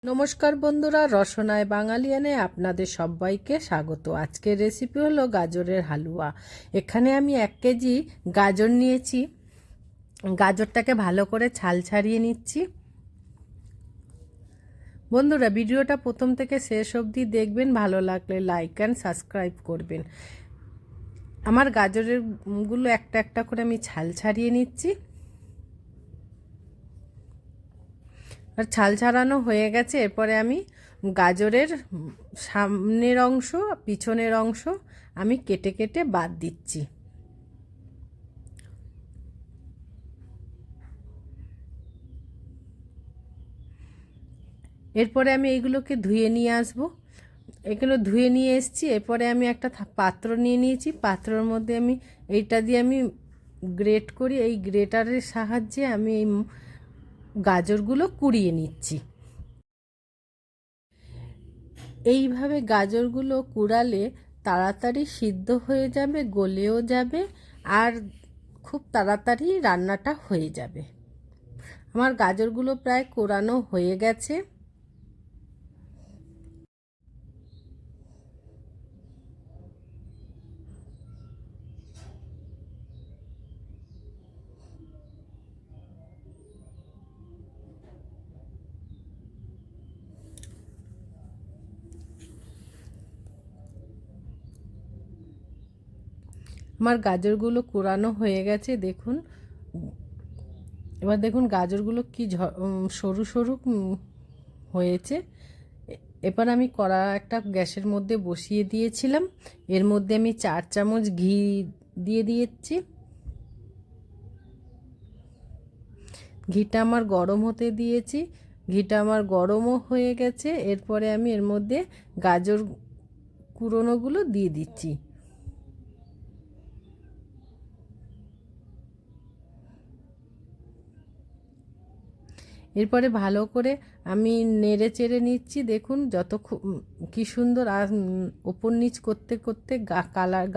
নমস্কার বন্ধুরা, রসনায় বাঙালিয়ানে আপনাদের সবাইকে স্বাগত। আজকের রেসিপি হলো গাজরের হালুয়া। এখানে আমি 1 কেজি গাজর নিয়েছি। গাজরটাকে ভালো করে ছাল ছাড়িয়ে নিচ্ছি। বন্ধুরা, ভিডিওটা প্রথম থেকে শেষ অবধি দেখবেন, ভালো লাগলে লাইক অ্যান্ড সাবস্ক্রাইব করবেন। আমার গাজরের গুলো একটা একটা করে আমি ছাল ছাড়িয়ে নিচ্ছি। আর ছাল ছাড়ানো হয়ে গেছে। এরপরে আমি গাজরের সামনের অংশ পিছনের অংশ আমি কেটে কেটে বাদ দিচ্ছি। এরপরে আমি এইগুলোকে ধুয়ে নিয়ে আসবো। এগুলো ধুয়ে নিয়ে এসেছি। এরপরে আমি একটা পাত্র নিয়ে নিয়েছি। পাত্রের মধ্যে আমি এইটা দিয়ে আমি গ্রেট করি। এই গ্রেটারের সাহায্যে আমি এই গাজরগুলো কুড়িয়ে নিচ্ছি। এইভাবে গাজরগুলো কুড়ালে তাড়াতাড়ি সিদ্ধ হয়ে যাবে, গলেও যাবে, আর খুব তাড়াতাড়ি রান্নাটা হয়ে যাবে। আমার গাজরগুলো প্রায় কোরানো হয়ে গেছে। আমার গাজরগুলো কোরানো হয়ে গেছে, দেখুন। এবার দেখুন গাজরগুলো কি সরু সরু হয়েছে। এবার আমি কড়া একটা গ্যাসের মধ্যে বসিয়ে দিয়েছিলাম। এর মধ্যে আমি 4 চামচ ঘি দিয়ে দিয়েছি। ঘিটা আমার গরম হতে দিয়েছি। ঘিটা আমার গরমও হয়ে গেছে। এরপরে আমি এর মধ্যে গাজর কুড়োনোগুলো দিয়ে দিচ্ছি। এরপরে ভালো করে আমি নেড়ে চেড়ে নিচ্ছি। দেখুন যত কি সুন্দর ওপর নিচ করতে করতে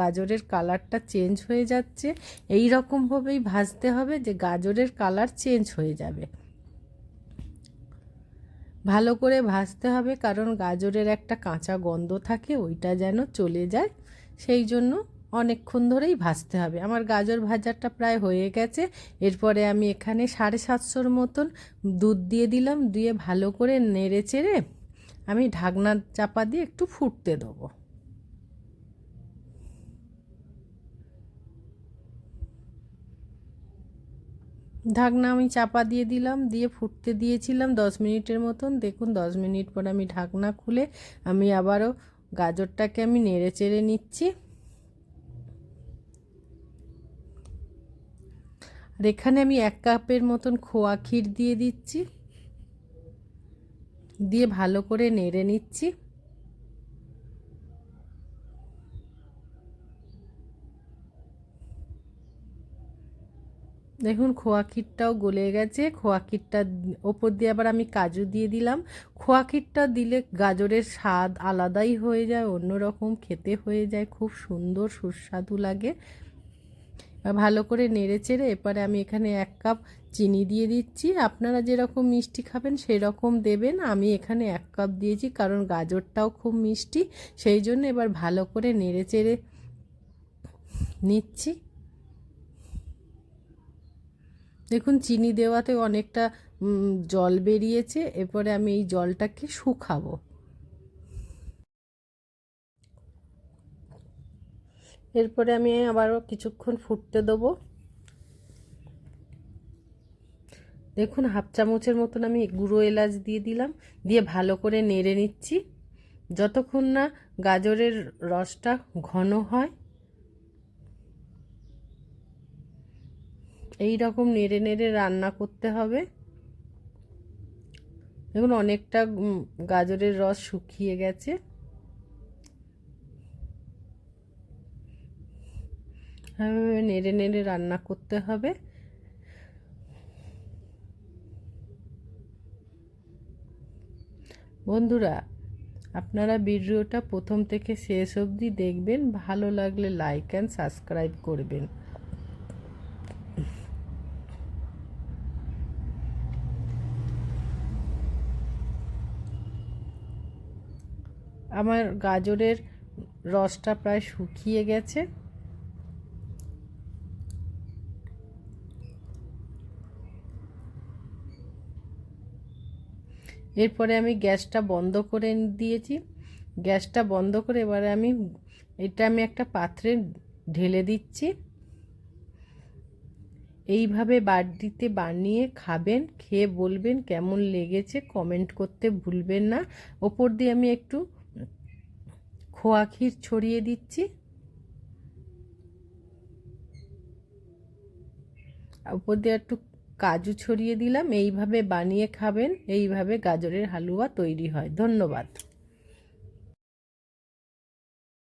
গাজরের কালারটা চেঞ্জ হয়ে যাচ্ছে। এই রকমভাবেই ভাজতে হবে যে গাজরের কালার চেঞ্জ হয়ে যাবে। ভালো করে ভাজতে হবে, কারণ গাজরের একটা কাঁচা গন্ধ থাকে, ওইটা যেন চলে যায়। সেই জন্য অনেকক্ষণ ধরেই ভাজতে হবে। আমার গাজর ভাজাটা প্রায় হয়ে গেছে। এরপরে আমি এখানে 750 মতন দুধ দিয়ে দিলাম। দিয়ে ভালো করে নেড়ে চেড়ে আমি ঢাকনা চাপা দিয়ে একটু ফুটতে দেবো। ঢাকনা আমি চাপা দিয়ে দিলাম, দিয়ে ফুটতে দিয়েছিলাম 10 মিনিটের মতন। দেখুন 10 মিনিট পর আমি ঢাকনা খুলে আমি আবারও গাজরটাকে আমি নেড়ে চেড়ে নিচ্ছি। আর এখানে আমি 1 কাপের মতন খোয়া ক্ষীর দিয়ে দিচ্ছি। দিয়ে ভালো করে নেড়ে নিচ্ছি। দেখুন খোয়া ক্ষীরটাও গলে গেছে। খোয়া ক্ষীরটার ওপর দিয়ে আবার আমি কাজু দিয়ে দিলাম। খোয়া ক্ষীরটা দিলে গাজরের স্বাদ আলাদাই হয়ে যায়, অন্যরকম খেতে হয়ে যায়, খুব সুন্দর সুস্বাদু লাগে। ভালো করে নেড়ে চেড়ে এরপরে আমি এখানে 1 কাপ চিনি দিয়ে দিচ্ছি। আপনারা যেরকম মিষ্টি খাবেন সেই রকম দেবেন। আমি এখানে 1 কাপ দিয়েছি, কারণ গাজরটাও খুব মিষ্টি, সেই জন্য এবার ভালো করে নেড়ে চেড়ে নিচ্ছি। দেখুন চিনি দেওয়াতে অনেকটা জল বেরিয়েছে। এরপরে আমি এই জলটাকে শুকাবো। এরপরে আমি আবারও কিছুক্ষণ ফুটতে দেবো। দেখুন 1/2 চামচের মতন আমি গুঁড়ো এলাচ দিয়ে দিলাম। দিয়ে ভালো করে নেড়ে নিচ্ছি যতক্ষণ না গাজরের রসটা ঘন হয়। এই রকম নেড়ে নেড়ে রান্না করতে হবে। দেখুন অনেকটা গাজরের রস শুকিয়ে গেছে। নেড়ে নেড়ে রান্না করতে হবে। বন্ধুরা, আপনারা ভিডিওটা প্রথম থেকে শেষ অবধি দেখবেন, ভালো লাগলে লাইক অ্যান্ড সাবস্ক্রাইব করবেন। আমার গাজরের রসটা প্রায় শুকিয়ে গেছে। এরপরে আমি গ্যাসটা বন্ধ করে দিয়েছি। গ্যাসটা বন্ধ করে এবারে আমি একটা পাত্রে ঢেলে দিচ্ছি। এইভাবে বাড়িতে বানিয়ে খাবেন, খেয়ে বলবেন কেমন লেগেছে, কমেন্ট করতে ভুলবেন না। ওপর দিয়ে আমি একটু খোয়া ক্ষীর ছড়িয়ে দিচ্ছি। উপর দিয়ে একটু কাজু ছড়িয়ে দিলাম। এইভাবে বানিয়ে খাবেন, এইভাবে গাজরের হালুয়া তৈরি হয়। ধন্যবাদ।